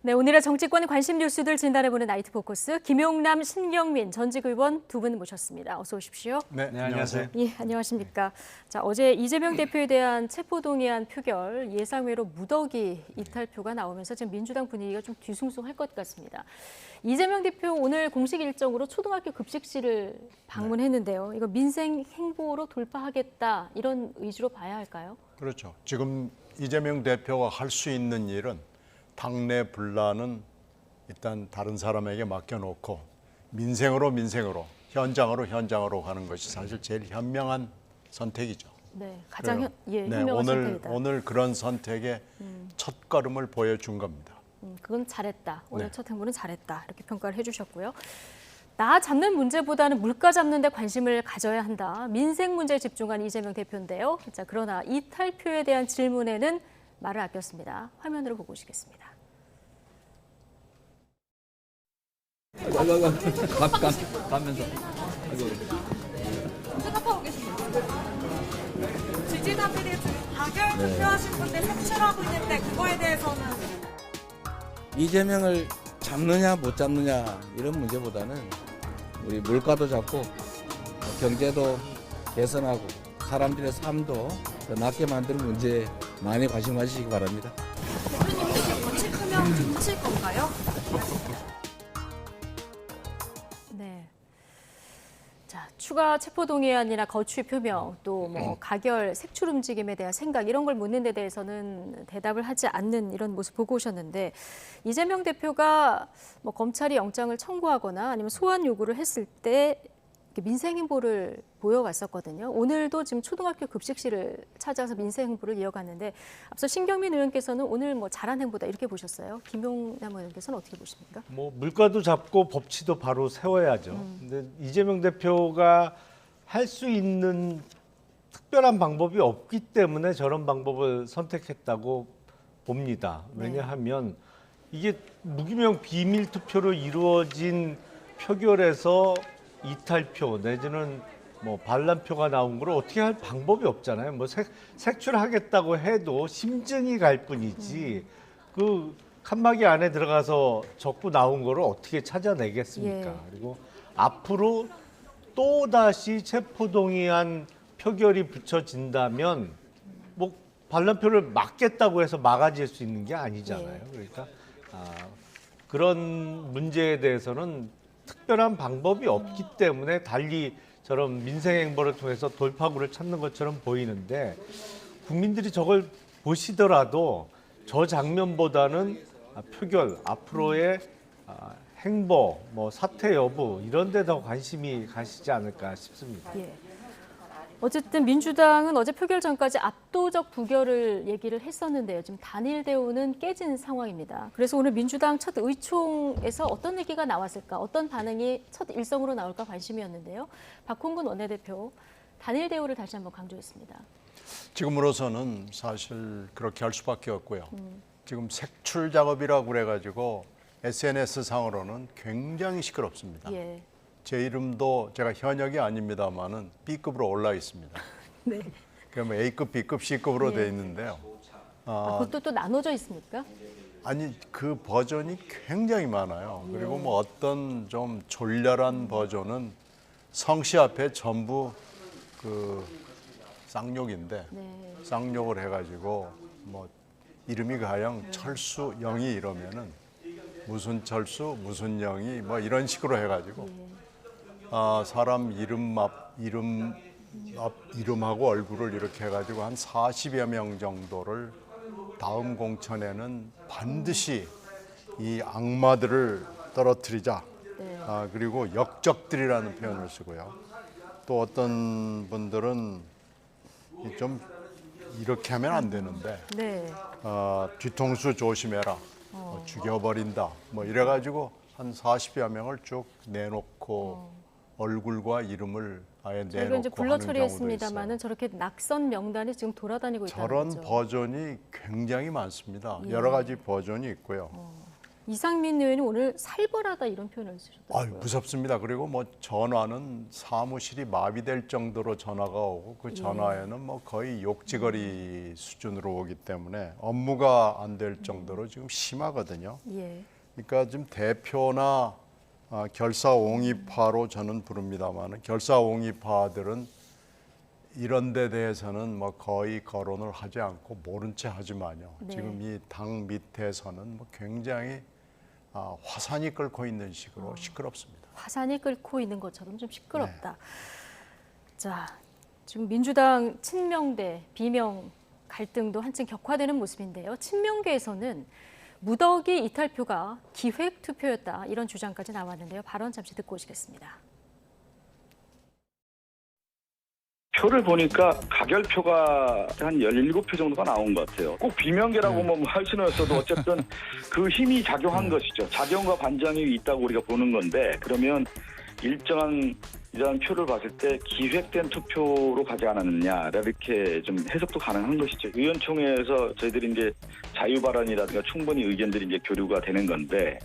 네, 오늘의 정치권 관심 뉴스들 진단해보는 나이트 포커스 김용남, 신경민 전직 의원 두 분 모셨습니다. 어서 오십시오. 네, 안녕하세요. 예, 안녕하십니까. 자, 어제 이재명 대표에 대한 체포동의안 표결 예상외로 무더기 이탈표가 나오면서 지금 민주당 분위기가 좀 뒤숭숭할 것 같습니다. 이재명 대표 오늘 공식 일정으로 초등학교 급식실을 방문했는데요. 이거 민생 행보로 돌파하겠다 이런 의지로 봐야 할까요? 그렇죠. 지금 이재명 대표가 할 수 있는 일은 당내 분란은 일단 다른 사람에게 맡겨놓고 민생으로 현장으로 가는 것이 사실 제일 현명한 선택이죠. 네, 가장 네, 현명한 선택이다. 오늘 그런 선택의 첫 걸음을 보여준 겁니다. 그건 잘했다. 오늘 네. 첫 행보는 잘했다. 이렇게 평가를 해주셨고요. 나 잡는 문제보다는 물가 잡는 데 관심을 가져야 한다. 민생 문제에 집중한 이재명 대표인데요. 자, 그러나 이탈표에 대한 질문에는 말을 아꼈습니다. 화면으로 보고 오시겠습니다. 가면서. 생각하고 계십니까? 지지자들이 지금 가결 투표하신 분들 색출하고 있는데 그거에 대해서는 이재명을 잡느냐 못 잡느냐 이런 문제보다는 우리 물가도 잡고 경제도 개선하고 사람들의 삶도 더 낫게 만드는 문제에 많이 관심 가지시기 바랍니다. 대표님 대신 원칙하면 훔칠 건가요? 네. 자, 추가 체포동의안이나 거취 표명, 또 뭐 가결, 색출 움직임에 대한 생각 이런 걸 묻는 데 대해서는 대답을 하지 않는 이런 모습 보고 오셨는데 이재명 대표가 뭐 검찰이 영장을 청구하거나 아니면 소환 요구를 했을 때 민생 행보를 보여왔었거든요. 오늘도 지금 초등학교 급식실을 찾아서 민생 행보를 이어갔는데 앞서 신경민 의원께서는 오늘 뭐 잘한 행보다 이렇게 보셨어요. 김용남 의원께서는 어떻게 보십니까? 뭐 물가도 잡고 법치도 바로 세워야죠. 근데 이재명 대표가 할 수 있는 특별한 방법이 없기 때문에 저런 방법을 선택했다고 봅니다. 왜냐하면 이게 무기명 비밀 투표로 이루어진 표결에서 이탈표 내지는 뭐 반란표가 나온 걸 어떻게 할 방법이 없잖아요. 뭐 색출하겠다고 해도 심증이 갈 뿐이지 그 칸막이 안에 들어가서 적고 나온 거를 어떻게 찾아내겠습니까? 예. 그리고 앞으로 또 다시 체포동의안 표결이 붙여진다면 뭐 반란표를 막겠다고 해서 막아질 수 있는 게 아니잖아요. 그러니까 그런 문제에 대해서는 특별한 방법이 없기 때문에 달리 저런 민생 행보를 통해서 돌파구를 찾는 것처럼 보이는데 국민들이 저걸 보시더라도 저 장면보다는 표결, 앞으로의 행보, 뭐 사퇴 여부 이런 데 더 관심이 가시지 않을까 싶습니다. 예. 어쨌든 민주당은 어제 표결 전까지 압도적 부결을 얘기를 했었는데요. 지금 단일 대우는 깨진 상황입니다. 그래서 오늘 민주당 첫 의총에서 어떤 얘기가 나왔을까, 어떤 반응이 첫 일성으로 나올까 관심이었는데요. 박홍근 원내대표 단일 대우를 다시 한번 강조했습니다. 지금으로서는 사실 그렇게 할 수밖에 없고요. 지금 색출 작업이라고 그래가지고 SNS 상으로는 굉장히 시끄럽습니다. 예. 제 이름도 제가 현역이 아닙니다만은 B급으로 올라 있습니다. 네. 그러면 A급, B급, C급으로 예. 돼 있는데요. 그것도 또 나눠져 있습니까? 아니 그 버전이 굉장히 많아요. 그리고 뭐 어떤 좀 졸렬한 버전은 성씨 앞에 전부 그 쌍욕인데 네. 쌍욕을 해가지고 뭐 이름이 가령 철수 영이 이러면은 무슨 철수 무슨 영이 뭐 이런 식으로 해가지고 사람 이름하고 얼굴을 이렇게 해가지고 한 40여 명 정도를 다음 공천에는 반드시 이 악마들을 떨어뜨리자. 네. 그리고 역적들이라는 표현을 쓰고요. 또 어떤 분들은 좀 이렇게 하면 안 되는데 네. 뒤통수 조심해라. 죽여버린다. 뭐 이래가지고 한 40여 명을 쭉 내놓고 얼굴과 이름을 아예 저희가 내놓고 이제 불러 하는 경우도 처리했습니다만은 있어요. 저렇게 낙선 명단이 지금 돌아다니고 있다는 저런 거죠. 버전이 굉장히 많습니다. 예. 여러 가지 버전이 있고요. 이상민 의원이 오늘 살벌하다 이런 표현을 쓰셨더라고요. 아유, 무섭습니다. 그리고 뭐 전화는 사무실이 마비될 정도로 전화가 오고 그 전화에는 뭐 거의 욕지거리 수준으로 오기 때문에 업무가 안 될 정도로 지금 심하거든요. 예. 그러니까 지금 대표나 결사옹위파로 저는 부릅니다만 결사옹위파들은 이런 데 대해서는 뭐 거의 거론을 하지 않고 모른 채 하지만요. 네. 지금 이 당 밑에서는 뭐 굉장히 화산이 끓고 있는 식으로 시끄럽습니다. 화산이 끓고 있는 것처럼 좀 시끄럽다. 네. 자, 지금 민주당 친명대 비명 갈등도 한층 격화되는 모습인데요. 친명계에서는 무더기 이탈표가 기획 투표였다 이런 주장까지 나왔는데요. 발언 잠시 듣고 오시겠습니다. 표를 보니까 가결표가 한 17표 정도가 나온 것 같아요. 꼭 비명계라고 뭐 할 수는 없어도 어쨌든 그 힘이 작용한 것이죠. 작용과 반작용이 있다고 우리가 보는 건데 그러면 일정한 이러한 표를 봤을 때 기획된 투표로 가지 않았느냐 이렇게 좀 해석도 가능한 것이죠. 의원총회에서 저희들이 이제 자유 발언이라든가 충분히 의견들이 이제 교류가 되는 건데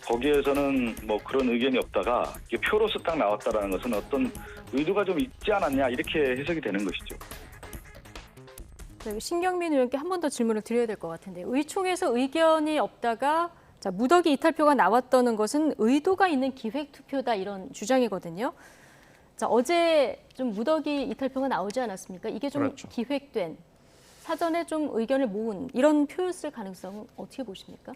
거기에서는 뭐 그런 의견이 없다가 이게 표로서 딱 나왔다라는 것은 어떤 의도가 좀 있지 않았냐 이렇게 해석이 되는 것이죠. 신경민 의원께 한 번 더 질문을 드려야 될 것 같은데 의총에서 의견이 없다가 자, 무더기 이탈표가 나왔다는 것은 의도가 있는 기획 투표다 이런 주장이거든요. 자, 어제 좀 무더기 이탈표가 나오지 않았습니까? 이게 좀 그렇죠. 기획된 사전에 좀 의견을 모은 이런 표였을 가능성은 어떻게 보십니까?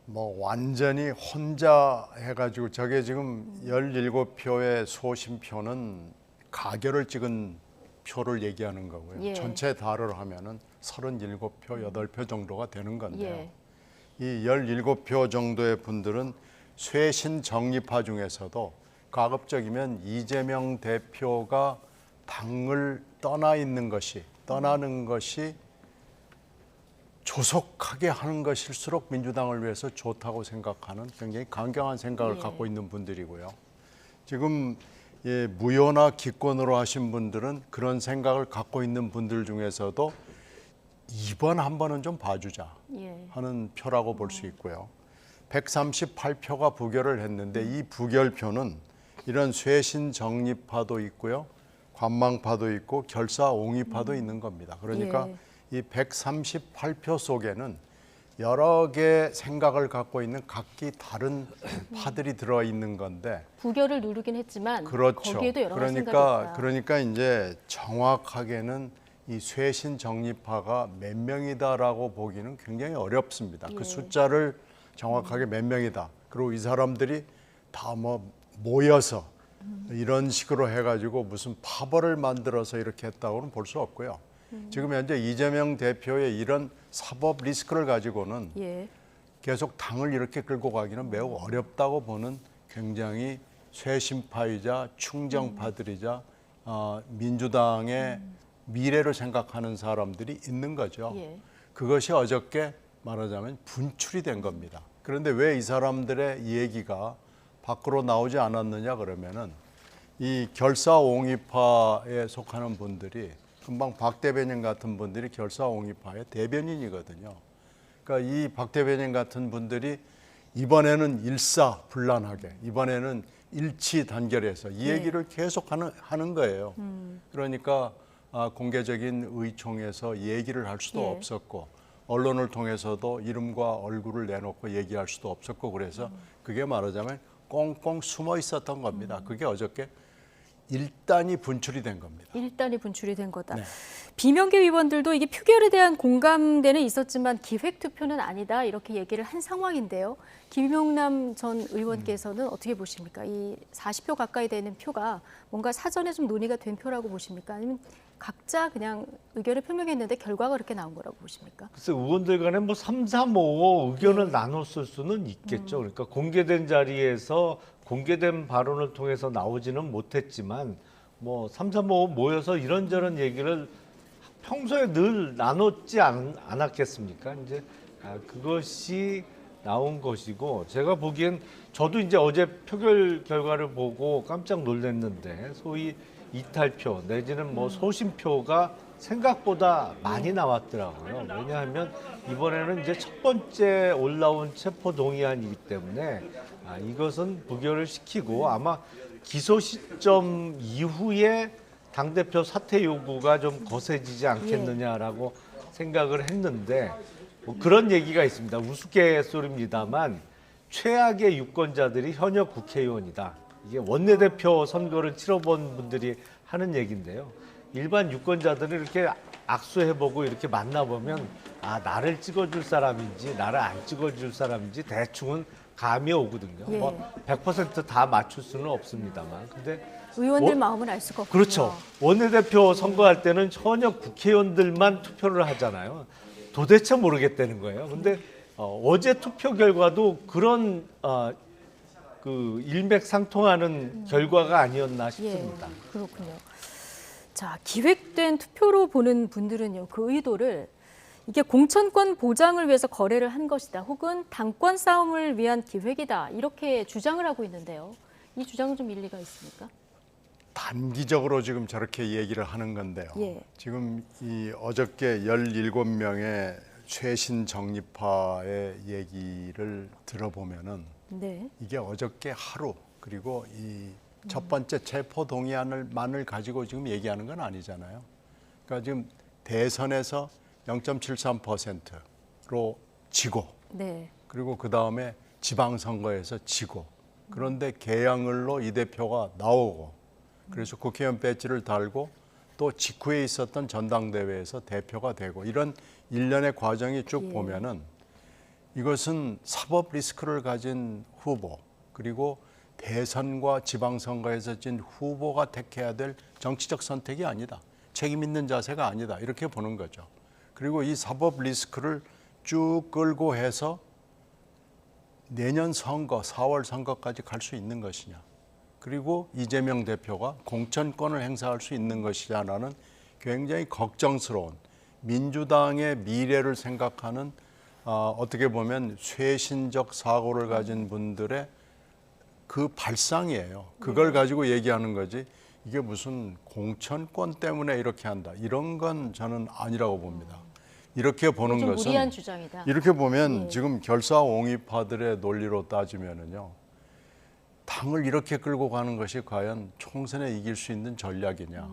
뭐 완전히 혼자 해가지고 저게 지금 17표의 소신표는 가결을 찍은 표를 얘기하는 거고요. 예. 전체 다를 하면은 37표, 8표 정도가 되는 건데요. 예. 이 17표 정도의 분들은 쇄신 정립파 중에서도 가급적이면 이재명 대표가 당을 떠나는 것이 조속하게 하는 것일수록 민주당을 위해서 좋다고 생각하는 굉장히 강경한 생각을 예. 갖고 있는 분들이고요. 지금 무효나 기권으로 하신 분들은 그런 생각을 갖고 있는 분들 중에서도 이번 한 번은 좀 봐주자 예. 하는 표라고 볼 수 있고요. 138표가 부결을 했는데 이 부결표는 이런 쇄신 정립파도 있고요. 관망파도 있고 결사옹위파도 있는 겁니다. 그러니까 예. 이 138표 속에는 여러 개의 생각을 갖고 있는 각기 다른 파들이 들어 있는 건데 부결을 누르긴 했지만 그렇죠. 거기에도 여러 가지 생각이 있다. 그러니까 이제 정확하게는 이 쇄신 정립파가 몇 명이다라고 보기는 굉장히 어렵습니다. 예. 그 숫자를 정확하게 몇 명이다. 그리고 이 사람들이 다 뭐 모여서 이런 식으로 해가지고 무슨 파벌을 만들어서 이렇게 했다고는 볼 수 없고요. 지금 현재 이재명 대표의 이런 사법 리스크를 가지고는 예. 계속 당을 이렇게 끌고 가기는 매우 어렵다고 보는 굉장히 쇄신파이자 충정파들이자 민주당의 미래를 생각하는 사람들이 있는 거죠. 예. 그것이 어저께 말하자면 분출이 된 겁니다. 그런데 왜 이 사람들의 얘기가 밖으로 나오지 않았느냐 그러면은 이 결사옹위파에 속하는 분들이 금방 박 대변인 같은 분들이 결사옹위파의 대변인이거든요. 그러니까 이 박 대변인 같은 분들이 이번에는 일사불란하게 이번에는 일치 단결해서 이 얘기를 계속 하는 거예요. 그러니까 공개적인 의총에서 얘기를 할 수도 예. 없었고 언론을 통해서도 이름과 얼굴을 내놓고 얘기할 수도 없었고 그래서 그게 말하자면 꽁꽁 숨어 있었던 겁니다. 그게 어저께 일단이 분출이 된 겁니다. 일단이 분출이 된 거다. 네. 비명계 위원들도 이게 표결에 대한 공감대는 있었지만 기획 투표는 아니다 이렇게 얘기를 한 상황인데요. 김용남 전 의원께서는 어떻게 보십니까? 이 40표 가까이 되는 표가 뭔가 사전에 좀 논의가 된 표라고 보십니까? 아니면 각자 그냥 의견을 표명했는데 결과가 그렇게 나온 거라고 보십니까? 글쎄 의원들 간에 뭐 3, 4, 5 의견을 나눴을 수는 있겠죠. 그러니까 공개된 자리에서 공개된 발언을 통해서 나오지는 못했지만 뭐 3, 4, 5 모여서 이런저런 얘기를 평소에 늘 나눴지 않았겠습니까? 이제 그것이 나온 것이고 제가 보기엔 저도 이제 어제 표결 결과를 보고 깜짝 놀랐는데 소위 이탈표 내지는 뭐 소신표가 생각보다 많이 나왔더라고요. 왜냐하면 이번에는 이제 첫 번째 올라온 체포 동의안이기 때문에 이것은 부결을 시키고 아마 기소 시점 이후에 당대표 사퇴 요구가 좀 거세지지 않겠느냐라고 생각을 했는데 뭐 그런 얘기가 있습니다. 우스갯소리입니다만 최악의 유권자들이 현역 국회의원이다. 이게 원내대표 선거를 치러본 분들이 하는 얘기인데요. 일반 유권자들은 이렇게 악수해보고 이렇게 만나보면 나를 찍어줄 사람인지 나를 안 찍어줄 사람인지 대충은 감이 오거든요. 예. 뭐 100%다 맞출 수는 없습니다만. 근데 의원들 마음을 알 수가 없군요. 그렇죠. 원내대표 선거할 때는 현역 국회의원들만 투표를 하잖아요. 도대체 모르겠다는 거예요. 근데 어제 투표 결과도 그런 그 일맥상통하는 결과가 아니었나 싶습니다. 예, 그렇군요. 자, 기획된 투표로 보는 분들은요, 그 의도를 이게 공천권 보장을 위해서 거래를 한 것이다, 혹은 당권 싸움을 위한 기획이다, 이렇게 주장을 하고 있는데요. 이 주장은 좀 일리가 있습니까? 단기적으로 지금 저렇게 얘기를 하는 건데요. 예. 지금 이 어저께 17명의 최신 정립파의 얘기를 들어보면은 네. 이게 어저께 하루 그리고 이 첫 번째 체포 동의안을만을 가지고 지금 얘기하는 건 아니잖아요. 그러니까 지금 대선에서 0.73%로 지고 네. 그리고 그 다음에 지방선거에서 지고 그런데 개항을로 이 대표가 나오고 그래서 국회의원 배지를 달고 또 직후에 있었던 전당대회에서 대표가 되고 이런 일련의 과정이 쭉 보면은 이것은 사법 리스크를 가진 후보 그리고 대선과 지방선거에서 진 후보가 택해야 될 정치적 선택이 아니다. 책임 있는 자세가 아니다. 이렇게 보는 거죠. 그리고 이 사법 리스크를 쭉 끌고 해서 내년 선거, 4월 선거까지 갈 수 있는 것이냐. 그리고 이재명 대표가 공천권을 행사할 수 있는 것이냐라는 굉장히 걱정스러운 민주당의 미래를 생각하는 어떻게 보면 쇄신적 사고를 가진 분들의 그 발상이에요. 그걸 가지고 얘기하는 거지 이게 무슨 공천권 때문에 이렇게 한다. 이런 건 저는 아니라고 봅니다. 이렇게 보는 좀 것은 무리한 주장이다. 이렇게 보면 예. 지금 결사옹위파들의 논리로 따지면은요. 당을 이렇게 끌고 가는 것이 과연 총선에 이길 수 있는 전략이냐.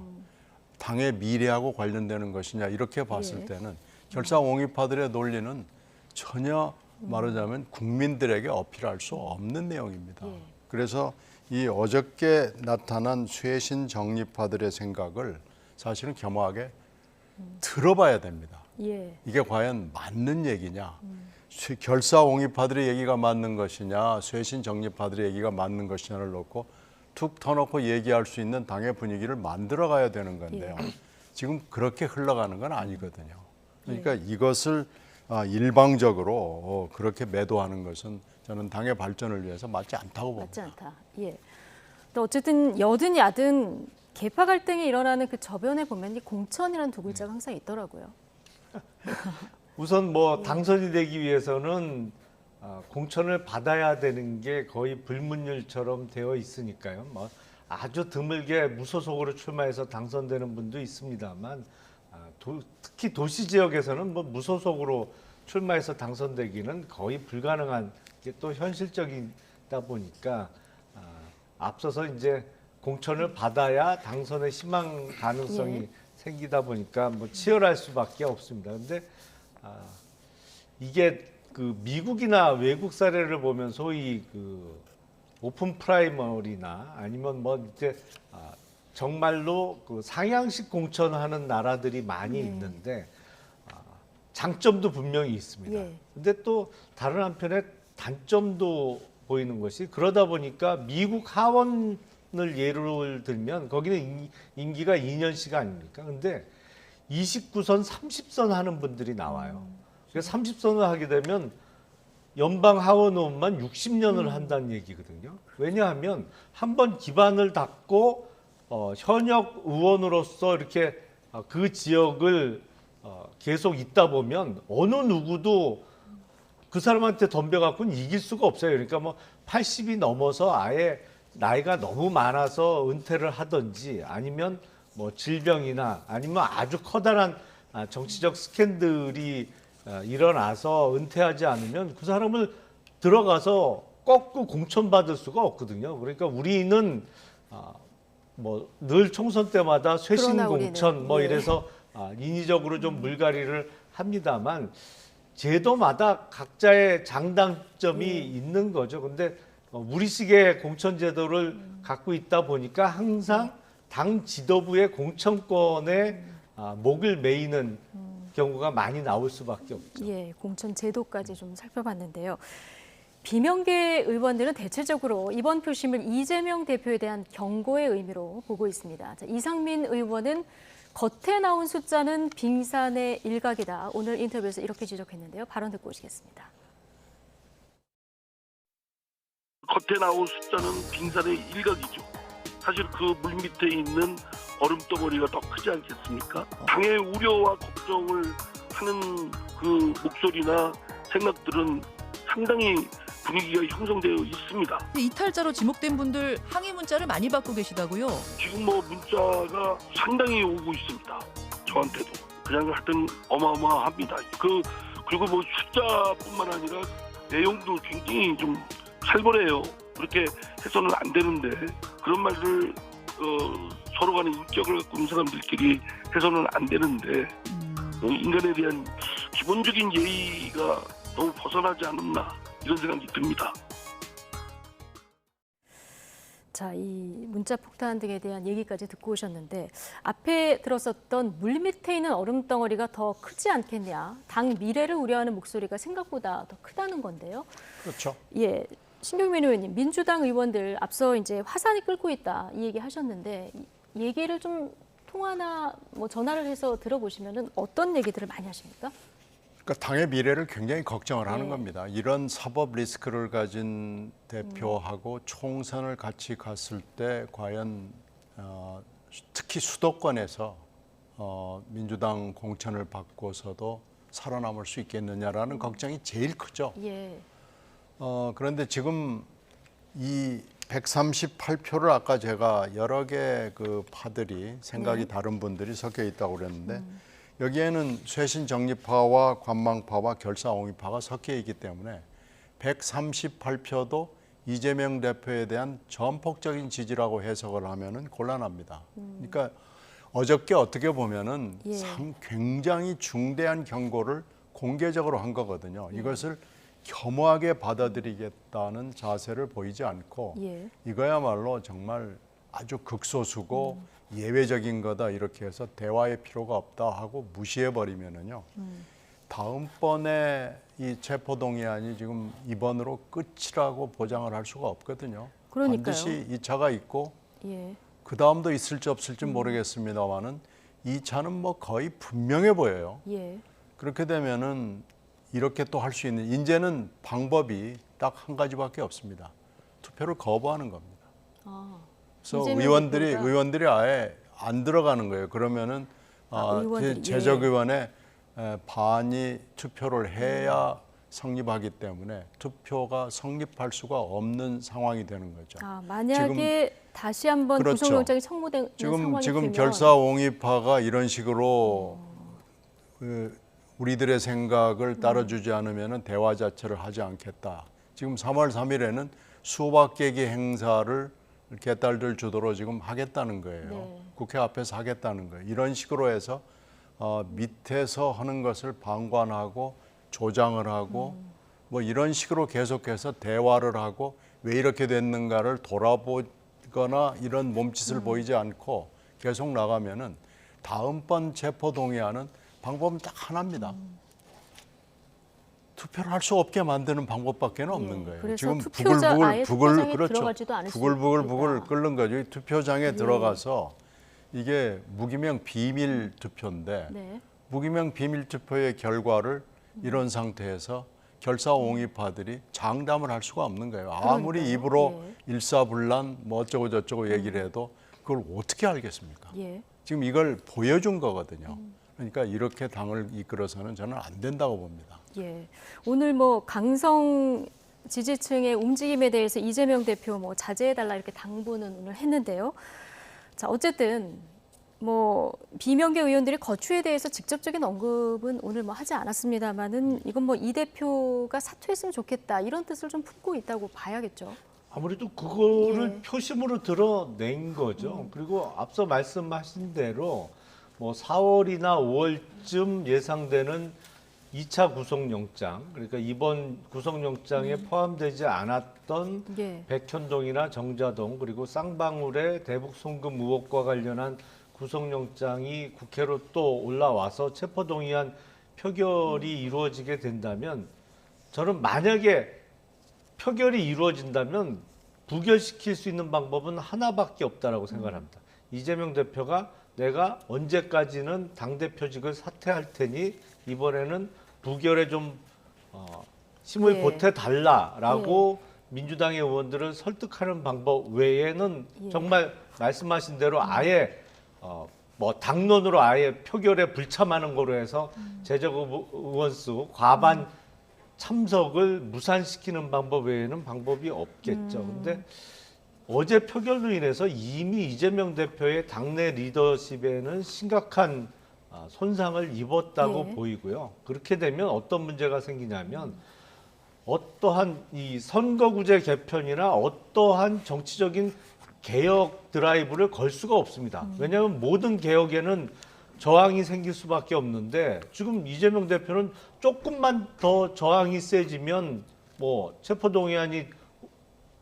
당의 미래하고 관련되는 것이냐. 이렇게 봤을 예. 때는 결사옹위파들의 논리는 전혀 말하자면 국민들에게 어필할 수 없는 내용입니다. 예. 그래서 이 어저께 나타난 쇄신 정립파들의 생각을 사실은 겸허하게 들어봐야 됩니다. 예. 이게 과연 맞는 얘기냐? 결사옹위파들의 얘기가 맞는 것이냐? 쇄신 정립파들의 얘기가 맞는 것이냐를 놓고 툭 터놓고 얘기할 수 있는 당의 분위기를 만들어가야 되는 건데요. 지금 그렇게 흘러가는 건 아니거든요. 그러니까 이것을 일방적으로 그렇게 매도하는 것은 저는 당의 발전을 위해서 맞지 않다고 봅니다. 맞지 않다. 예. 또 어쨌든 여든 야든 계파 갈등이 일어나는 그 저변에 보면 이 공천이라는 두 글자가 항상 있더라고요. 우선 뭐 당선이 되기 위해서는 공천을 받아야 되는 게 거의 불문율처럼 되어 있으니까요. 뭐 아주 드물게 무소속으로 출마해서 당선되는 분도 있습니다만 특히 도시 지역에서는 뭐 무소속으로 출마해서 당선되기는 거의 불가능한 게 또 현실적이다 보니까 앞서서 이제 공천을 받아야 당선의 희망 가능성이 생기다 보니까 뭐 치열할 수밖에 없습니다. 근데 이게 그 미국이나 외국 사례를 보면 소위 그 오픈 프라이머리나 아니면 뭐 이제 정말로 그 상향식 공천하는 나라들이 많이 있는데 장점도 분명히 있습니다. 예. 근데 또 다른 한편에 단점도 보이는 것이 그러다 보니까 미국 하원을 예를 들면 거기는 임기가 2년씩 아닙니까? 근데 29선, 30선 하는 분들이 나와요. 그래서 30선을 하게 되면 연방 하원 의원만 60년을 한다는 얘기거든요. 왜냐하면 한번 기반을 닫고 현역 의원으로서 이렇게 그 지역을 계속 있다 보면 어느 누구도 그 사람한테 덤벼갖고는 이길 수가 없어요. 그러니까 뭐 80이 넘어서 아예 나이가 너무 많아서 은퇴를 하든지 아니면 뭐 질병이나 아니면 아주 커다란 정치적 스캔들이 일어나서 은퇴하지 않으면 그 사람을 들어가서 꺾고 공천받을 수가 없거든요. 그러니까 우리는 뭐 늘 총선 때마다 쇄신 그러나 공천 우리는, 뭐 예. 이래서 인위적으로 좀 물갈이를 합니다만 제도마다 각자의 장단점이 있는 거죠. 근데 우리식의 공천 제도를 갖고 있다 보니까 항상 당 지도부의 공천권에 목을 메이는 경우가 많이 나올 수밖에 없죠. 예, 공천 제도까지 좀 살펴봤는데요. 비명계 의원들은 대체적으로 이번 표심을 이재명 대표에 대한 경고의 의미로 보고 있습니다. 자, 이상민 의원은 겉에 나온 숫자는 빙산의 일각이다. 오늘 인터뷰에서 이렇게 지적했는데요. 발언 듣고 오시겠습니다. 겉에 나온 숫자는 빙산의 일각이죠. 사실 그 물 밑에 있는 얼음덩어리가 더 크지 않겠습니까? 당의 우려와 걱정을 하는 그 목소리나 생각들은 상당히 분위기가 형성되어 있습니다. 이탈자로 지목된 분들 항의 문자를 많이 받고 계시다고요? 지금 뭐 문자가 상당히 오고 있습니다. 저한테도. 그냥 하여튼 어마어마합니다. 그리고 뭐 숫자뿐만 아니라 내용도 굉장히 좀 살벌해요. 그렇게 해서는 안 되는데 그런 말을 서로 간의 인격을 갖고 있는 사람들끼리 해서는 안 되는데 인간에 대한 기본적인 예의가 너무 벗어나지 않았나 이런 생각이 듭니다. 자, 이 문자 폭탄 등에 대한 얘기까지 듣고 오셨는데 앞에 들었었던 물 밑에 있는 얼음덩어리가 더 크지 않겠냐. 당 미래를 우려하는 목소리가 생각보다 더 크다는 건데요. 그렇죠. 예, 신경민 의원님, 민주당 의원들 앞서 이제 화산이 끓고 있다 이 얘기 하셨는데 이 얘기를 좀 통화나 뭐 전화를 해서 들어보시면은 어떤 얘기들을 많이 하십니까? 그러니까 당의 미래를 굉장히 걱정을 하는 네. 겁니다. 이런 사법 리스크를 가진 대표하고 총선을 같이 갔을 때 과연 특히 수도권에서 민주당 공천을 받고서도 살아남을 수 있겠느냐라는 걱정이 제일 크죠. 예, 그런데 지금 이 138표를 아까 제가 여러 개 그 파들이 생각이 다른 분들이 섞여 있다고 그랬는데 여기에는 쇄신 정리파와 관망파와 결사옹위파가 섞여 있기 때문에 138표도 이재명 대표에 대한 전폭적인 지지라고 해석을 하면은 곤란합니다. 그러니까 어저께 어떻게 보면은 예. 굉장히 중대한 경고를 공개적으로 한 거거든요. 이것을 겸허하게 받아들이겠다는 자세를 보이지 않고 예. 이거야말로 정말 아주 극소수고 예외적인 거다 이렇게 해서 대화의 필요가 없다 하고 무시해 버리면은요. 다음번에 이 체포동의안이 지금 이번으로 끝이라고 보장을 할 수가 없거든요. 그러니까요. 반드시 2차가 있고 예. 그 다음도 있을지 없을지 모르겠습니다만은 2차는 뭐 거의 분명해 보여요. 예. 그렇게 되면은 이렇게 또 할 수 있는 이제는 방법이 딱 한 가지밖에 없습니다. 투표를 거부하는 겁니다. 그래서 이재명 의원들이 아예 안 들어가는 거예요. 그러면은 의원들이, 제적의원의 반이 투표를 해야 성립하기 때문에 투표가 성립할 수가 없는 상황이 되는 거죠. 만약에 다시 한번 그렇죠. 구속영장이 청구되는 상황이 지금 되면 결사옹위파가 이런 식으로 우리들의 생각을 따라주지 않으면 대화 자체를 하지 않겠다. 지금 3월 3일에는 수박 깨기 행사를 개딸들 주도로 지금 하겠다는 거예요. 네. 국회 앞에서 하겠다는 거예요. 이런 식으로 해서 밑에서 하는 것을 방관하고 조장을 하고 뭐 이런 식으로 계속해서 대화를 하고 왜 이렇게 됐는가를 돌아보거나 이런 몸짓을 보이지 않고 계속 나가면은 다음번 체포동의안은 방법은 딱 하나입니다. 투표를 할 수 없게 만드는 방법밖에 없는 거예요. 그래서 지금 투표자 아예 투표장에 그렇죠. 들어가지도 않을 수 부글부글 있다. 끓는 거죠. 이 투표장에 들어가서 이게 무기명 비밀 투표인데 네. 무기명 비밀 투표의 결과를 이런 상태에서 결사옹위파들이 장담을 할 수가 없는 거예요. 아무리 그러니까요. 입으로 일사불란 뭐 어쩌고 저쩌고 얘기를 해도 그걸 어떻게 알겠습니까? 예. 지금 이걸 보여준 거거든요. 그러니까 이렇게 당을 이끌어서는 저는 안 된다고 봅니다. 예. 오늘 뭐 강성 지지층의 움직임에 대해서 이재명 대표 뭐 자제해달라 이렇게 당부는 오늘 했는데요. 자, 어쨌든 뭐 비명계 의원들이 거취에 대해서 직접적인 언급은 오늘 뭐 하지 않았습니다만은 이건 뭐 이 대표가 사퇴했으면 좋겠다 이런 뜻을 좀 품고 있다고 봐야겠죠. 아무래도 그거를 예. 표심으로 드러낸 거죠. 그리고 앞서 말씀하신 대로 뭐 4월이나 5월쯤 예상되는 2차 구속영장, 그러니까 이번 구속영장에 포함되지 않았던 예. 백현동이나 정자동 그리고 쌍방울의 대북 송금 의혹과 관련한 구속영장이 국회로 또 올라와서 체포동의안 표결이 이루어지게 된다면 저는 만약에 표결이 이루어진다면 부결시킬 수 있는 방법은 하나밖에 없다라고 생각을 합니다. 이재명 대표가 내가 언제까지는 당대표직을 사퇴할 테니 이번에는 부결에 좀 힘을 예. 보태달라라고 민주당의 의원들을 설득하는 방법 외에는 예. 정말 말씀하신 대로 아예 뭐 당론으로 아예 표결에 불참하는 거로 해서 재적 의원 수 과반 참석을 무산시키는 방법 외에는 방법이 없겠죠. 근데 어제 표결로 인해서 이미 이재명 대표의 당내 리더십에는 심각한 손상을 입었다고 예. 보이고요. 그렇게 되면 어떤 문제가 생기냐면 어떠한 이 선거구제 개편이나 어떠한 정치적인 개혁 드라이브를 걸 수가 없습니다. 왜냐하면 모든 개혁에는 저항이 생길 수밖에 없는데 지금 이재명 대표는 조금만 더 저항이 세지면 뭐 체포동의안이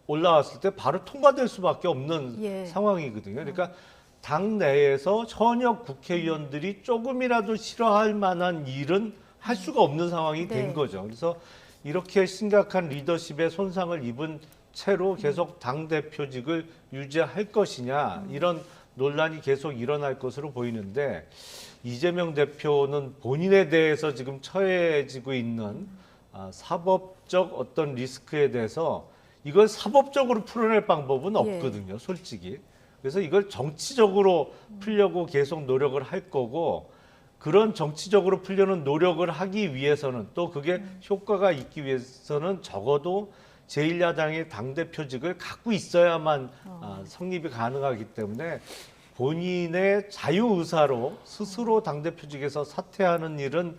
올라왔을 때 바로 통과될 수밖에 없는 예. 상황이거든요. 그러니까 당 내에서 현역 국회의원들이 조금이라도 싫어할 만한 일은 할 수가 없는 상황이 된 네. 거죠. 그래서 이렇게 심각한 리더십에 손상을 입은 채로 계속 당대표직을 유지할 것이냐 이런 논란이 계속 일어날 것으로 보이는데 이재명 대표는 본인에 대해서 지금 처해지고 있는 사법적 어떤 리스크에 대해서 이걸 사법적으로 풀어낼 방법은 없거든요, 솔직히. 그래서 이걸 정치적으로 풀려고 계속 노력을 할 거고 그런 정치적으로 풀려는 노력을 하기 위해서는 또 그게 효과가 있기 위해서는 적어도 제1야당의 당대표직을 갖고 있어야만 성립이 가능하기 때문에 본인의 자유의사로 스스로 당대표직에서 사퇴하는 일은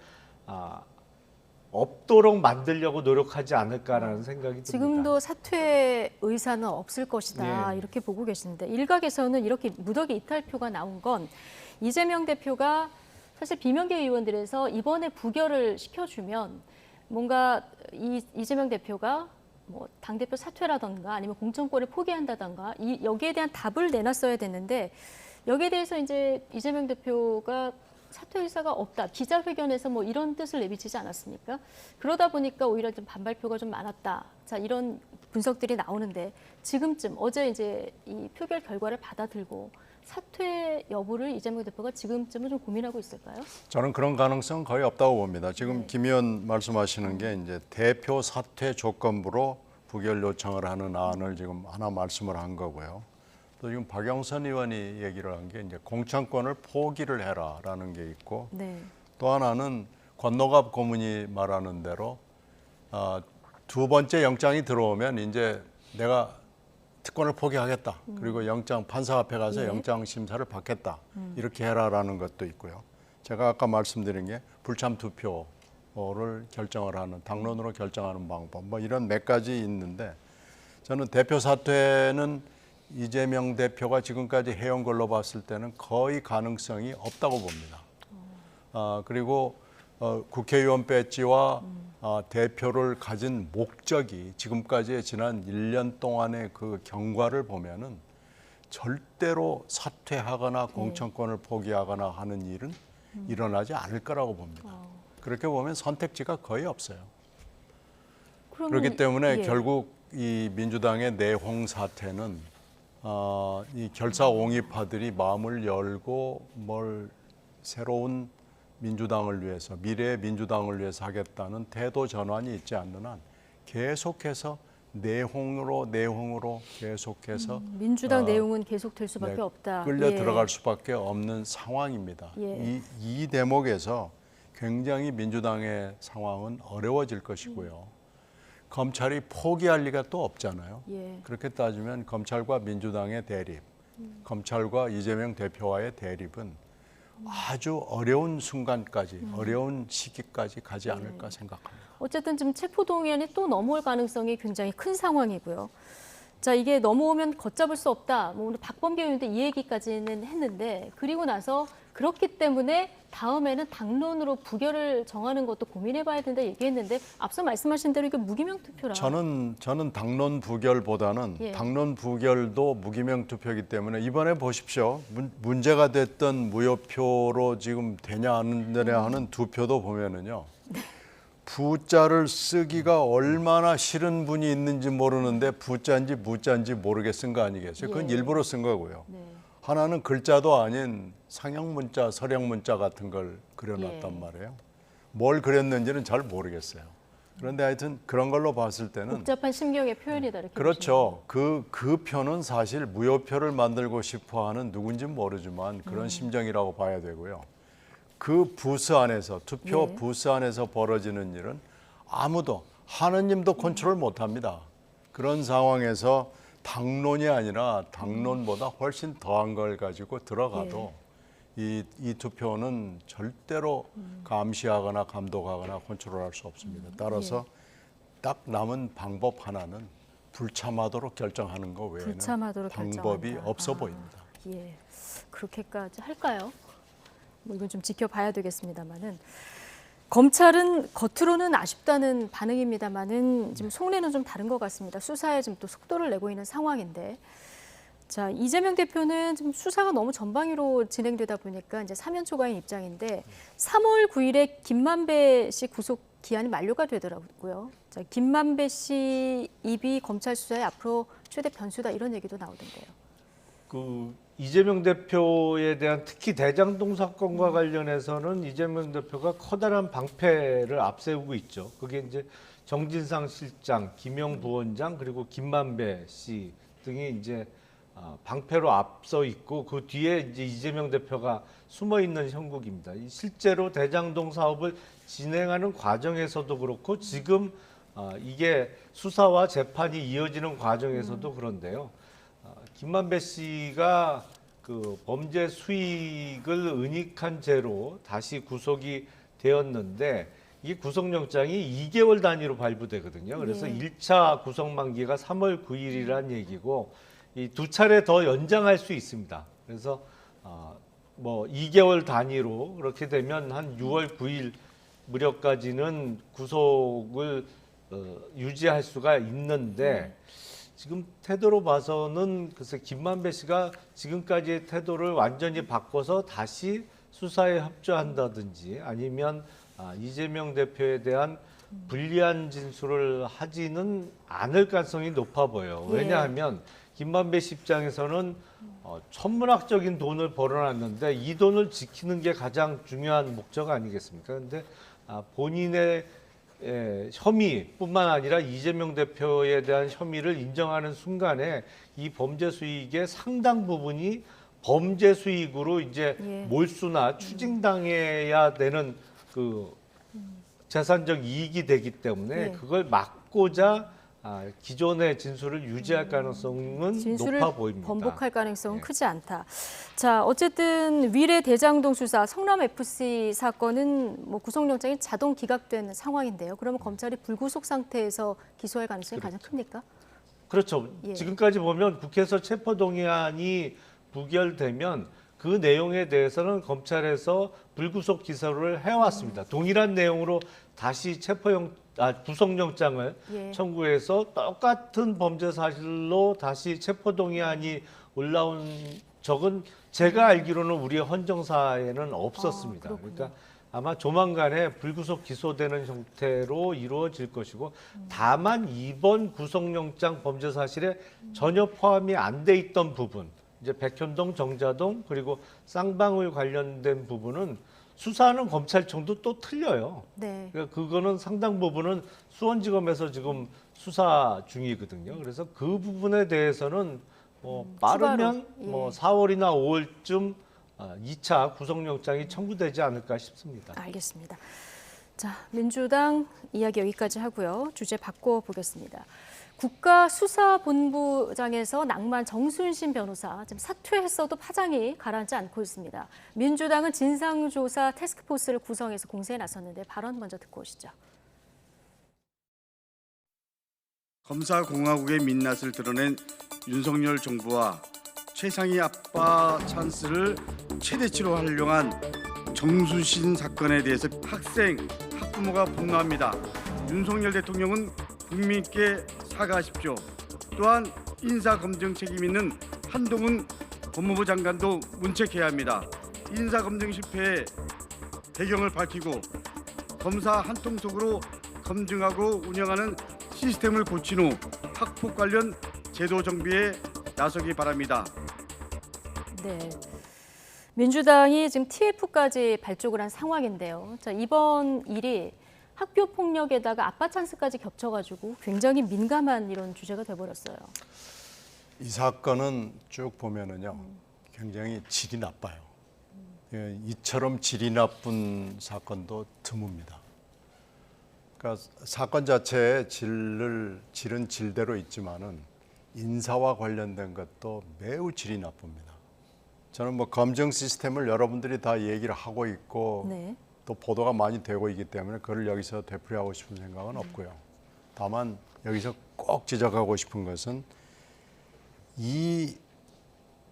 없도록 만들려고 노력하지 않을까라는 생각이 듭니다. 지금도 사퇴 의사는 없을 것이다 예. 이렇게 보고 계시는데 일각에서는 이렇게 무더기 이탈표가 나온 건 이재명 대표가 사실 비명계 의원들에서 이번에 부결을 시켜주면 뭔가 이재명 대표가 뭐 당대표 사퇴라던가 아니면 공천권을 포기한다던가 여기에 대한 답을 내놨어야 됐는데 여기에 대해서 이제 이재명 대표가 사퇴 의사가 없다. 기자회견에서 뭐 이런 뜻을 내비치지 않았습니까? 그러다 보니까 오히려 좀 반발표가 좀 많았다. 자, 이런 분석들이 나오는데 지금쯤 어제 이제 이 표결 결과를 받아들고 사퇴 여부를 이재명 대표가 지금쯤은 좀 고민하고 있을까요? 저는 그런 가능성 거의 없다고 봅니다. 지금 네. 김 의원 말씀하시는 게 이제 대표 사퇴 조건부로 부결 요청을 하는 안을 지금 하나 말씀을 한 거고요. 또 지금 박영선 의원이 얘기를 한 게 이제 공천권을 포기를 해라라는 게 있고 네. 또 하나는 권노갑 고문이 말하는 대로 두 번째 영장이 들어오면 이제 내가 특권을 포기하겠다. 그리고 영장 판사 앞에 가서 예. 영장 심사를 받겠다. 이렇게 해라라는 것도 있고요. 제가 아까 말씀드린 게 불참 투표를 결정을 하는 당론으로 결정하는 방법 뭐 이런 몇 가지 있는데 저는 대표 사퇴는 이재명 대표가 지금까지 해온 걸로 봤을 때는 거의 가능성이 없다고 봅니다. 그리고 국회의원 배지와 대표를 가진 목적이 지금까지의 지난 1년 동안의 그 경과를 보면은 절대로 사퇴하거나 공천권을 포기하거나 하는 일은 일어나지 않을 거라고 봅니다. 그렇게 보면 선택지가 거의 없어요. 그렇기 때문에 예. 결국 이 민주당의 내홍 사태는 이 결사옹입파들이 마음을 열고 뭘 새로운 민주당을 위해서 미래의 민주당을 위해서 하겠다는 태도 전환이 있지 않는 한 계속해서 내홍으로 계속해서 민주당 내용은 계속될 수밖에 네, 없다. 끌려 예. 들어갈 수밖에 없는 상황입니다. 예. 이 대목에서 굉장히 민주당의 상황은 어려워질 것이고요. 검찰이 포기할 리가 또 없잖아요. 예. 그렇게 따지면 검찰과 민주당의 대립, 검찰과 이재명 대표와의 대립은 아주 어려운 순간까지, 어려운 시기까지 가지 않을까 생각합니다. 어쨌든 지금 체포동의안이 또 넘어올 가능성이 굉장히 큰 상황이고요. 자, 이게 넘어오면 걷잡을 수 없다. 뭐 오늘 박범계 의원도 이 얘기까지는 했는데, 그리고 나서 그렇기 때문에 다음에는 당론으로 부결을 정하는 것도 고민해봐야 된다 얘기했는데, 앞서 말씀하신 대로 이게 무기명 투표라. 저는 당론 부결보다는 예. 당론 부결도 무기명 투표이기 때문에 이번에 보십시오. 문제가 됐던 무효표로 지금 되냐 안 되냐 하는 두 표도 보면은요. 부자를 쓰기가 얼마나 싫은 분이 있는지 모르는데 부자인지 무자인지 모르게 쓴 거 아니겠어요? 그건 예. 일부러 쓴 거고요. 네. 하나는 글자도 아닌 상형 문자, 서령 문자 같은 걸 그려놨단 예. 말이에요. 뭘 그렸는지는 잘 모르겠어요. 그런데 하여튼 그런 걸로 봤을 때는 복잡한 심경의 표현이다 이렇게 그렇죠. 그 표는 사실 무효표를 만들고 싶어하는 누군지는 모르지만 그런 심정이라고 봐야 되고요. 그 부스 안에서 투표 예. 부스 안에서 벌어지는 일은 아무도 하느님도 컨트롤 못합니다. 그런 상황에서 당론이 아니라 당론보다 훨씬 더한 걸 가지고 들어가도 이 투표는 절대로 감시하거나 감독하거나 컨트롤할 수 없습니다. 따라서 딱 남은 방법 하나는 불참하도록 결정하는 거 외에는 불참하도록 방법이 결정한다. 없어 보입니다. 예, 그렇게까지 할까요? 뭐 이건 좀 지켜봐야 되겠습니다만은 검찰은 겉으로는 아쉽다는 반응입니다만은 지금 속내는 좀 다른 것 같습니다. 수사에 지금 또 속도를 내고 있는 상황인데, 자 이재명 대표는 지금 수사가 너무 전방위로 진행되다 보니까 이제 사면 초과인 입장인데 3월 9일에 김만배 씨 구속 기한이 만료가 되더라고요. 자 김만배 씨 입이 검찰 수사의 앞으로 최대 변수다 이런 얘기도 나오던데요. 그 이재명 대표에 대한 특히 대장동 사건과 관련해서는 이재명 대표가 커다란 방패를 앞세우고 있죠. 그게 이제 정진상 실장, 김영 부원장 그리고 김만배 씨 등이 이제 방패로 앞서 있고 그 뒤에 이제 이재명 대표가 숨어 있는 형국입니다. 실제로 대장동 사업을 진행하는 과정에서도 그렇고 지금 이게 수사와 재판이 이어지는 과정에서도 그런데요. 김만배 씨가 그 범죄 수익을 은닉한 죄로 다시 구속이 되었는데 이 구속영장이 2개월 단위로 발부되거든요. 그래서 네. 1차 구속 만기가 3월 9일이란 얘기고 이 두 차례 더 연장할 수 있습니다. 그래서 뭐 2개월 단위로 그렇게 되면 한 6월 9일 무렵까지는 구속을 유지할 수가 있는데 지금 태도로 봐서는 글쎄 김만배 씨가 지금까지의 태도를 완전히 바꿔서 다시 수사에 협조한다든지 아니면 이재명 대표에 대한 불리한 진술을 하지는 않을 가능성이 높아 보여요. 왜냐하면 김만배 씨 입장에서는 천문학적인 돈을 벌어놨는데 이 돈을 지키는 게 가장 중요한 목적 아니겠습니까? 그런데 본인의 혐의뿐만 아니라 이재명 대표에 대한 혐의를 인정하는 순간에 이 범죄 수익의 상당 부분이 범죄 수익으로 이제 몰수나 추징당해야 되는 그 재산적 이익이 되기 때문에 그걸 막고자 기존의 진술을 유지할 가능성은 진술을 높아 보입니다. 번복할 가능성은 예. 크지 않다. 자, 어쨌든 위례 대장동 수사 성남 FC 사건은 뭐 구속영장이 자동 기각된 상황인데요. 그러면 검찰이 불구속 상태에서 기소할 가능성이 가장 큽니까? 그렇죠. 예. 지금까지 보면 국회에서 체포동의안이 부결되면 그 내용에 대해서는 검찰에서 불구속 기소를 해왔습니다. 동일한 내용으로 다시 구속영장을 청구해서 똑같은 범죄 사실로 다시 체포동의안이 올라온 적은 제가 알기로는 우리 헌정사에는 없었습니다. 그러니까 아마 조만간에 불구속 기소되는 형태로 이루어질 것이고 다만 이번 구속영장 범죄 사실에 전혀 포함이 안 돼 있던 부분 이제 백현동, 정자동 그리고 쌍방울 관련된 부분은 수사하는 검찰청도 또 틀려요. 네. 그러니까 그거는 상당 부분은 수원지검에서 지금 수사 중이거든요. 그래서 그 부분에 대해서는 뭐 빠르면 추가로, 뭐 4월이나 5월쯤 2차 구속영장이 청구되지 않을까 싶습니다. 알겠습니다. 자, 민주당 이야기 여기까지 하고요. 주제 바꿔보겠습니다. 국가수사본부장에서 낭만 정순신 변호사 지금 사퇴했어도 파장이 가라앉지 않고 있습니다. 민주당은 진상조사 태스크포스를 구성해서 공세에 나섰는데 발언 먼저 듣고 오시죠. 검사공화국의 민낯을 드러낸 윤석열 정부와 최상위 아빠 찬스를 최대치로 활용한 정순신 사건에 대해서 학생, 학부모가 분노합니다. 윤석열 대통령은 국민께 사과하십시오. 또한 인사검증 책임 있는 한동훈 법무부 장관도 문책해야 합니다. 인사검증 실패의 배경을 밝히고 검사 한통 속으로 검증하고 운영하는 시스템을 고친 후 학폭 관련 제도 정비에 나서기 바랍니다. 네. 민주당이 지금 TF까지 발족을 한 상황인데요. 자, 이번 일이 학교 폭력에다가 아빠 찬스까지 겹쳐가지고 굉장히 민감한 이런 주제가 돼버렸어요. 이 사건은 쭉 보면은요, 굉장히 질이 나빠요. 예, 이처럼 질이 나쁜 사건도 드뭅니다. 그러니까 사건 자체의 질은 질대로 있지만은 인사와 관련된 것도 매우 질이 나쁩니다. 저는 뭐 검증 시스템을 여러분들이 다 얘기를 하고 있고 네. 또 보도가 많이 되고 있기 때문에 그걸 여기서 되풀이하고 싶은 생각은 없고요. 다만 여기서 꼭 지적하고 싶은 것은 이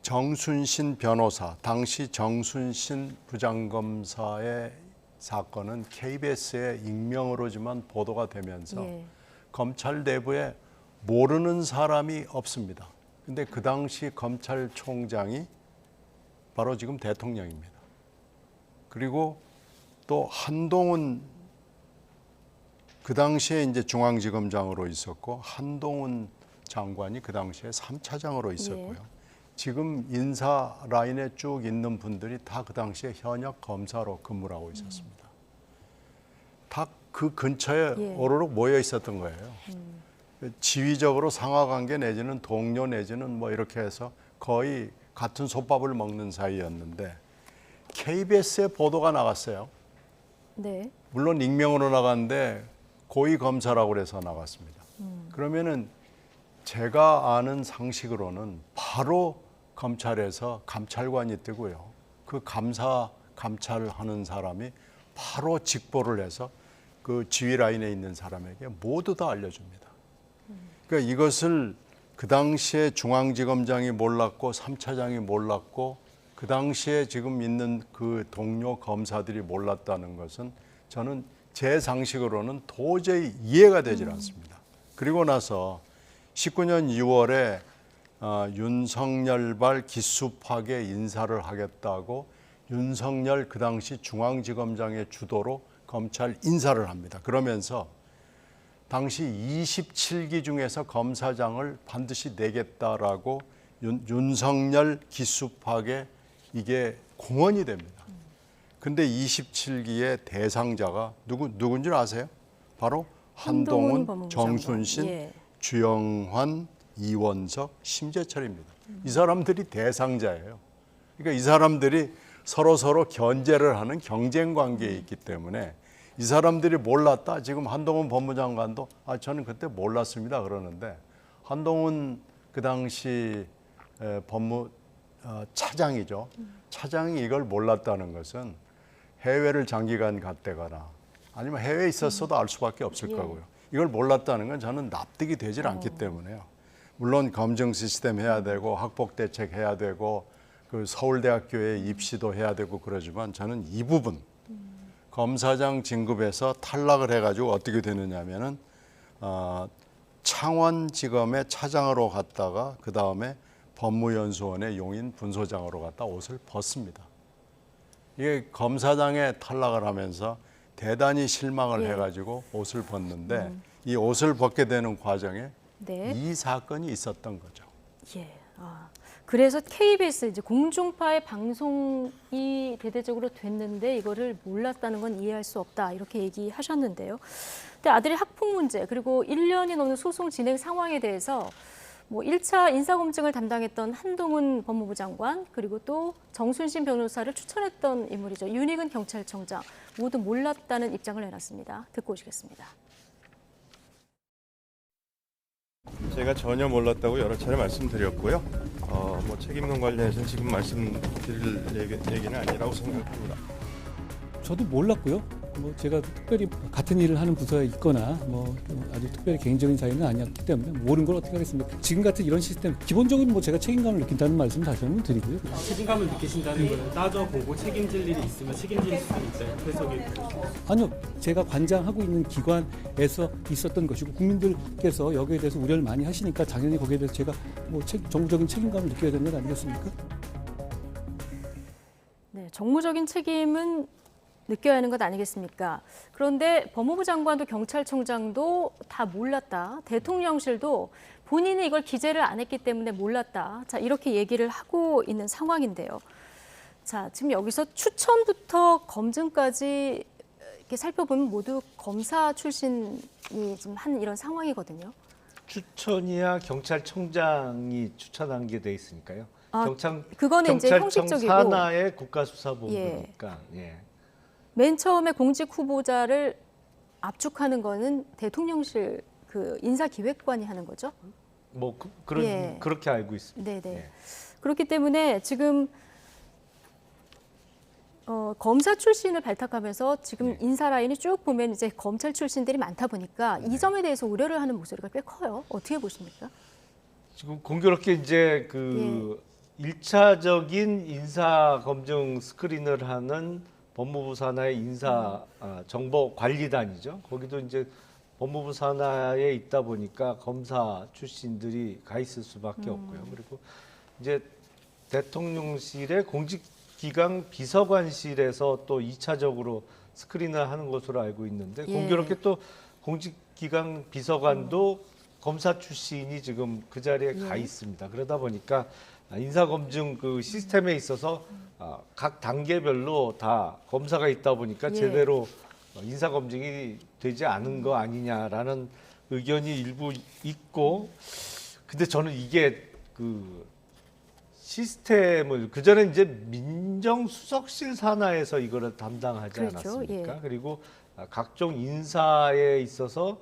정순신 변호사, 당시 정순신 부장검사의 사건은 KBS의 익명으로지만 보도가 되면서 예. 검찰 내부에 모르는 사람이 없습니다. 근데 그 당시 검찰총장이 바로 지금 대통령입니다. 그리고 또 한동훈, 그 당시에 이제 중앙지검장으로 있었고 한동훈 장관이 그 당시에 3차장으로 있었고요. 예. 지금 인사 라인에 쭉 있는 분들이 다 그 당시에 현역 검사로 근무를 하고 있었습니다. 다 그 근처에 예. 오로록 모여 있었던 거예요. 지위적으로 상하관계 내지는 동료 내지는 뭐 이렇게 해서 거의 같은 솥밥을 먹는 사이였는데 KBS에 보도가 나갔어요. 네. 물론 익명으로 나갔는데 고위 검사라고 그래서 나갔습니다. 그러면은 제가 아는 상식으로는 바로 검찰에서 감찰관이 뜨고요. 그 감찰하는 사람이 바로 직보를 해서 그 지휘 라인에 있는 사람에게 모두 다 알려줍니다. 그러니까 이것을 그 당시에 중앙지검장이 몰랐고 3차장이 몰랐고 그 당시에 지금 있는 그 동료 검사들이 몰랐다는 것은 저는 제 상식으로는 도저히 이해가 되질 않습니다. 그리고 나서 19년 2월에 윤석열발 기수파계 인사를 하겠다고 윤석열 그 당시 중앙지검장의 주도로 검찰 인사를 합니다. 그러면서 당시 27기 중에서 검사장을 반드시 내겠다라고 윤석열 기수파계 이게 공언이 됩니다. 근데 27기의 대상자가 누군지 아세요? 바로 한동훈, 법무부 정순신, 장관. 예. 주영환, 이원석, 심재철입니다. 이 사람들이 대상자예요. 그러니까 이 사람들이 서로 견제를 하는 경쟁 관계에 있기 때문에 이 사람들이 몰랐다. 지금 한동훈 법무장관도 저는 그때 몰랐습니다 그러는데 한동훈 그 당시 법무 차장이죠. 차장이 이걸 몰랐다는 것은 해외를 장기간 갔다거나 아니면 해외에 있었어도 알 수밖에 없을 거고요. 이걸 몰랐다는 건 저는 납득이 되질 않기 때문에요. 물론 검증 시스템 해야 되고 학폭 대책 해야 되고 그 서울대학교에 입시도 해야 되고 그러지만 저는 이 부분 검사장 진급에서 탈락을 해가지고 어떻게 되느냐면은 창원지검의 차장으로 갔다가 그 다음에 법무연수원의 용인 분소장으로 갔다 옷을 벗습니다. 이게 검사장에 탈락을 하면서 대단히 실망을 해가지고 옷을 벗는데 이 옷을 벗게 되는 과정에 네. 이 사건이 있었던 거죠. 예. 그래서 KBS 이제 공중파의 방송이 대대적으로 됐는데 이거를 몰랐다는 건 이해할 수 없다 이렇게 얘기하셨는데요. 근데 아들의 학폭 문제 그리고 1년이 넘는 소송 진행 상황에 대해서 뭐 1차 인사검증을 담당했던 한동훈 법무부 장관 그리고 또 정순신 변호사를 추천했던 인물이죠. 윤익은 경찰청장 모두 몰랐다는 입장을 내놨습니다. 듣고 오시겠습니다. 제가 전혀 몰랐다고 여러 차례 말씀드렸고요. 뭐 책임론 관련해서는 지금 말씀드릴 얘기는 아니라고 생각합니다. 저도 몰랐고요. 뭐 제가 특별히 같은 일을 하는 부서에 있거나 뭐 아주 특별히 개인적인 사이는 아니었기 때문에 모르는 걸 어떻게 하겠습니까? 지금 같은 이런 시스템 기본적으로 뭐 제가 책임감을 느낀다는 말씀 다시 한번 드리고요. 책임감을 느끼신다는 건 따져보고 책임질 일이 있으면 책임질 수 있다. 해석이 아니요, 제가 관장하고 있는 기관에서 있었던 것이고 국민들께서 여기에 대해서 우려를 많이 하시니까 당연히 거기에 대해서 제가 뭐 정무적인 책임감을 느껴야 되는 것 아니겠습니까? 네, 정무적인 책임은 느껴야 하는 것 아니겠습니까? 그런데 법무부 장관도 경찰청장도 다 몰랐다. 대통령실도 본인이 이걸 기재를 안 했기 때문에 몰랐다. 자, 이렇게 얘기를 하고 있는 상황인데요. 자, 지금 여기서 추천부터 검증까지 이렇게 살펴보면 모두 검사 출신이 지금 한 이런 상황이거든요. 추천이야 경찰청장이 추천한 게 돼 있으니까요. 그거는 이제 형식적이고 산하의 국가수사본부니까. 예. 맨 처음에 공직 후보자를 압축하는 거는 대통령실 그 인사기획관이 하는 거죠. 뭐 그렇게 알고 있습니다. 네네. 예. 그렇기 때문에 지금 검사 출신을 발탁하면서 지금 인사 라인이 쭉 보면 이제 검찰 출신들이 많다 보니까 이 점에 대해서 우려를 하는 목소리가 꽤 커요. 어떻게 보십니까? 지금 공교롭게 이제 그 1차적인 인사 검증 스크린을 하는 법무부 산하의 인사 정보 관리단이죠. 거기도 이제 법무부 산하에 있다 보니까 검사 출신들이 가 있을 수밖에 없고요. 그리고 이제 대통령실의 공직기강 비서관실에서 또 2차적으로 스크린을 하는 것으로 알고 있는데 공교롭게 또 공직기강 비서관도 검사 출신이 지금 그 자리에 가 있습니다. 그러다 보니까 인사검증 그 시스템에 있어서 각 단계별로 다 검사가 있다 보니까 제대로 인사검증이 되지 않은 거 아니냐라는 의견이 일부 있고, 근데 저는 이게 그 시스템을 그전에 이제 민정수석실 산하에서 이거를 담당하지 않았습니까? 그리고 각종 인사에 있어서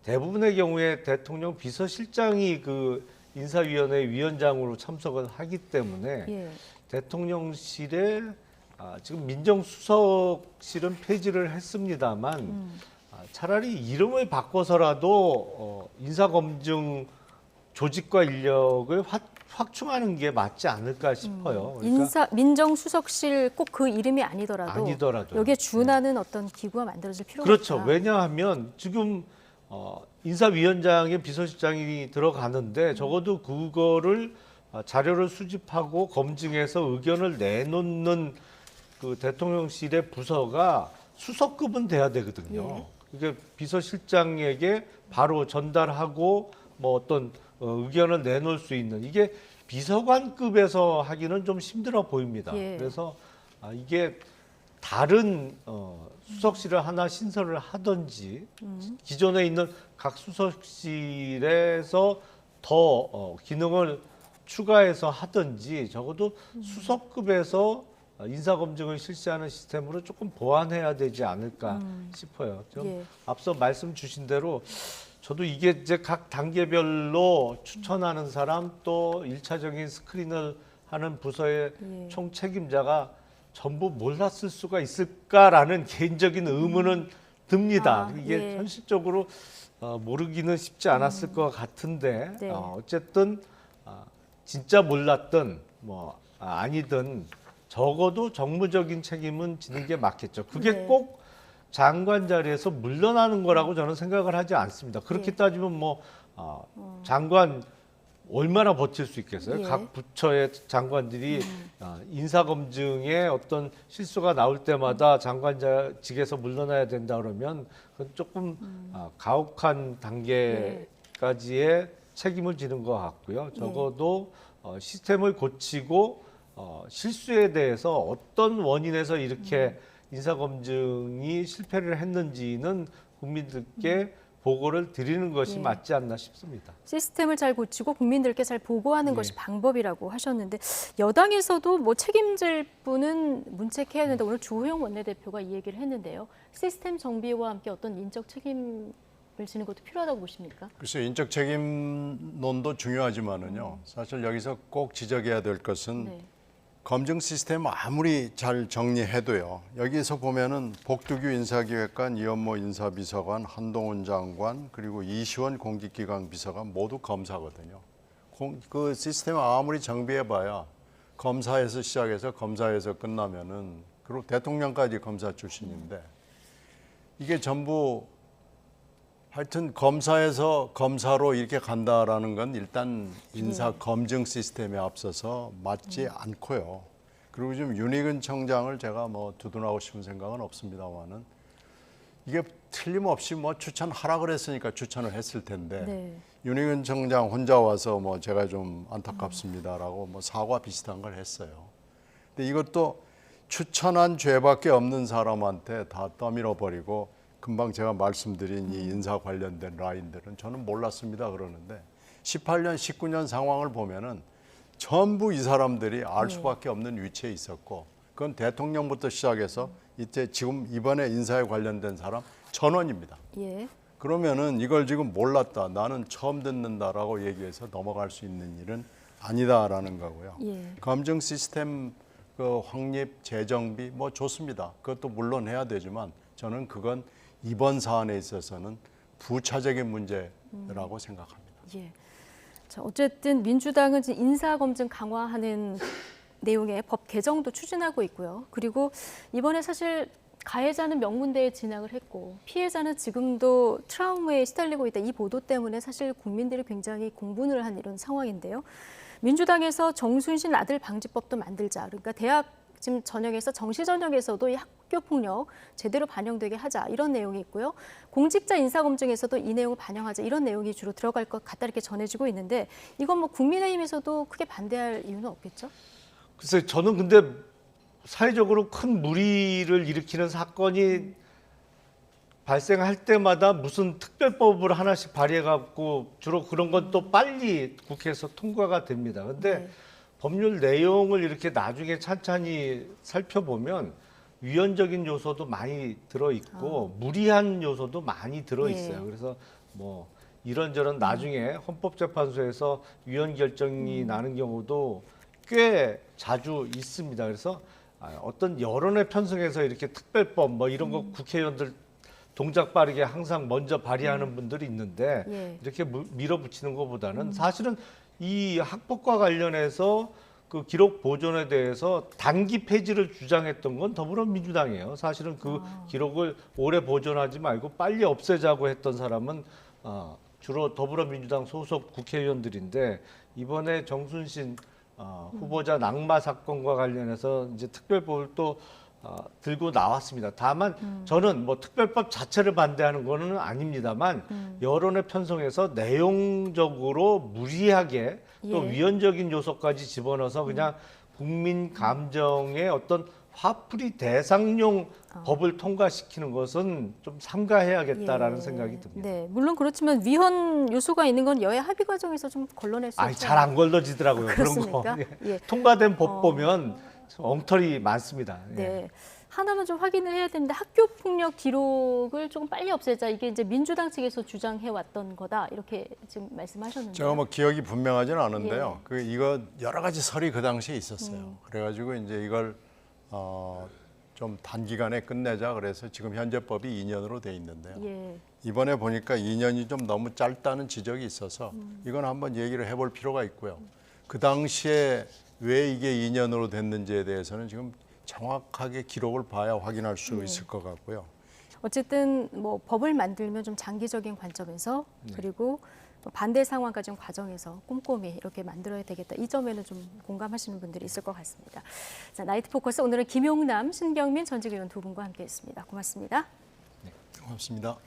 대부분의 경우에 대통령 비서실장이 그 인사위원회 위원장으로 참석을 하기 때문에 대통령실에 지금 민정수석실은 폐지를 했습니다만 차라리 이름을 바꿔서라도 인사검증 조직과 인력을 확충하는 게 맞지 않을까 싶어요. 그러니까 민정수석실 꼭 그 이름이 아니더라도 여기에 준하는 어떤 기구가 만들어질 필요가 그렇죠. 있다. 왜냐하면 지금 인사위원장의 비서실장이 들어가는데 적어도 그거를 자료를 수집하고 검증해서 의견을 내놓는 그 대통령실의 부서가 수석급은 돼야 되거든요. 이게 비서실장에게 바로 전달하고 뭐 어떤 의견을 내놓을 수 있는 이게 비서관급에서 하기는 좀 힘들어 보입니다. 그래서 이게 다른 수석실을 하나 신설을 하든지 기존에 있는 각 수석실에서 더 기능을 추가해서 하든지 적어도 수석급에서 인사검증을 실시하는 시스템으로 조금 보완해야 되지 않을까 싶어요. 좀 앞서 말씀 주신 대로 저도 이게 이제 각 단계별로 추천하는 사람 또 1차적인 스크린을 하는 부서의 총 책임자가 전부 몰랐을 수가 있을까라는 개인적인 의문은 듭니다. 이게 현실적으로 모르기는 쉽지 않았을 것 같은데 어쨌든 진짜 몰랐든 뭐 아니든 적어도 정무적인 책임은 지는 게 맞겠죠. 그게 꼭 장관 자리에서 물러나는 거라고 저는 생각을 하지 않습니다. 그렇게 따지면 뭐 장관 얼마나 버틸 수 있겠어요? 각 부처의 장관들이 인사검증에 어떤 실수가 나올 때마다 장관직에서 물러나야 된다 그러면 그건 조금 가혹한 단계까지의 책임을 지는 것 같고요. 적어도 시스템을 고치고 실수에 대해서 어떤 원인에서 이렇게 인사검증이 실패를 했는지는 국민들께 보고를 드리는 것이 예. 맞지 않나 싶습니다. 시스템을 잘 고치고 국민들께 잘 보고하는 네. 것이 방법이라고 하셨는데 여당에서도 뭐 책임질 분은 문책해야 된다. 오늘 주호영 원내대표가 이 얘기를 했는데요. 시스템 정비와 함께 어떤 인적 책임을 지는 것도 필요하다고 보십니까? 글쎄요, 인적 책임론도 중요하지만은요. 사실 여기서 꼭 지적해야 될 것은 네. 검증 시스템 아무리 잘 정리해도요. 여기에서 보면은 복두규 인사기획관, 이현모 인사비서관, 한동훈 장관, 그리고 이시원 공직기강 비서관 모두 검사거든요. 그 시스템 아무리 정비해봐야 검사에서 시작해서 검사에서 끝나면은 그리고 대통령까지 검사 출신인데 이게 전부 하여튼 검사에서 검사로 이렇게 간다라는 건 일단 인사 검증 시스템에 앞서서 맞지 않고요. 그리고 지금 윤희근 청장을 제가 뭐 두둔하고 싶은 생각은 없습니다만은 이게 틀림없이 뭐 추천하라 그랬으니까 추천을 했을 텐데 네. 윤희근 청장 혼자 와서 뭐 제가 좀 안타깝습니다라고 뭐 사과 비슷한 걸 했어요. 근데 이것도 추천한 죄밖에 없는 사람한테 다 떠밀어 버리고 금방 제가 말씀드린 이 인사 관련된 라인들은 저는 몰랐습니다 그러는데 18년, 19년 상황을 보면은 전부 이 사람들이 알 수밖에 없는 위치에 있었고 그건 대통령부터 시작해서 이때 지금 이번에 인사에 관련된 사람 전원입니다. 예. 그러면은 이걸 지금 몰랐다, 나는 처음 듣는다라고 얘기해서 넘어갈 수 있는 일은 아니다라는 거고요. 예. 검증 시스템 그 확립, 재정비 뭐 좋습니다. 그것도 물론 해야 되지만 저는 그건 이번 사안에 있어서는 부차적인 문제라고 생각합니다. 예. 자, 어쨌든 민주당은 지금 인사검증 강화하는 내용의 법 개정도 추진하고 있고요. 그리고 이번에 사실 가해자는 명문대에 진학을 했고 피해자는 지금도 트라우마에 시달리고 있다. 이 보도 때문에 사실 국민들이 굉장히 공분을 한 이런 상황인데요. 민주당에서 정순신 아들 방지법도 만들자. 그러니까 대학 지금 전역에서 정시 전역에서도 이 학교 폭력 제대로 반영되게 하자 이런 내용이 있고요. 공직자 인사 검증에서도 이 내용을 반영하자 이런 내용이 주로 들어갈 것 같다 이렇게 전해지고 있는데 이건 뭐 국민의힘에서도 크게 반대할 이유는 없겠죠? 글쎄 저는 근데 사회적으로 큰 물의를 일으키는 사건이 발생할 때마다 무슨 특별법을 하나씩 발의해갖고 주로 그런 건 또 빨리 국회에서 통과가 됩니다. 근데 네. 법률 내용을 이렇게 나중에 찬찬히 살펴보면 유연적인 요소도 많이 들어있고 무리한 요소도 많이 들어있어요. 예. 그래서 뭐 이런저런 나중에 헌법재판소에서 위헌 결정이 나는 경우도 꽤 자주 있습니다. 그래서 어떤 여론에 편승해서 이렇게 특별법 뭐 이런 거 국회의원들 동작 빠르게 항상 먼저 발의하는 분들이 있는데 예. 이렇게 밀어붙이는 것보다는 사실은 이 학폭과 관련해서 그 기록 보존에 대해서 단기 폐지를 주장했던 건 더불어민주당이에요. 사실은 그 기록을 오래 보존하지 말고 빨리 없애자고 했던 사람은 주로 더불어민주당 소속 국회의원들인데 이번에 정순신 후보자 낙마 사건과 관련해서 이제 특별법을 또 들고 나왔습니다. 다만 저는 뭐 특별법 자체를 반대하는 거는 아닙니다만 여론에 편성해서 내용적으로 무리하게 또 예. 위헌적인 요소까지 집어넣어서 그냥 국민 감정의 어떤 화풀이 대상용 법을 통과시키는 것은 좀 삼가해야겠다라는 예. 생각이 듭니다. 네, 물론 그렇지만 위헌 요소가 있는 건 여야 합의 과정에서 좀 걸러낼 수 있죠. 잘 안 걸러지더라고요. 그런 거. 그렇습니까? 예. 통과된 법 보면 엉터리 많습니다. 예. 네. 하나만 좀 확인을 해야 되는데 학교 폭력 기록을 조금 빨리 없애자 이게 이제 민주당 측에서 주장해 왔던 거다 이렇게 지금 말씀하셨는데 제가 뭐 기억이 분명하지는 않은데요. 이거 여러 가지 설이 그 당시에 있었어요. 그래가지고 이제 이걸 좀 단기간에 끝내자 그래서 지금 현재 법이 2년으로 돼 있는데요. 예. 이번에 보니까 2년이 좀 너무 짧다는 지적이 있어서 이건 한번 얘기를 해볼 필요가 있고요. 그 당시에 왜 이게 2년으로 됐는지에 대해서는 지금 정확하게 기록을 봐야 확인할 수 있을 것 같고요. 어쨌든 뭐 법을 만들면 좀 장기적인 관점에서 그리고 반대 상황까지 좀 과정에서 꼼꼼히 이렇게 만들어야 되겠다. 이 점에는 좀 공감하시는 분들이 있을 것 같습니다. 자, 나이트 포커스 오늘은 김용남, 신경민 전직 의원 두 분과 함께했습니다. 고맙습니다. 고맙습니다.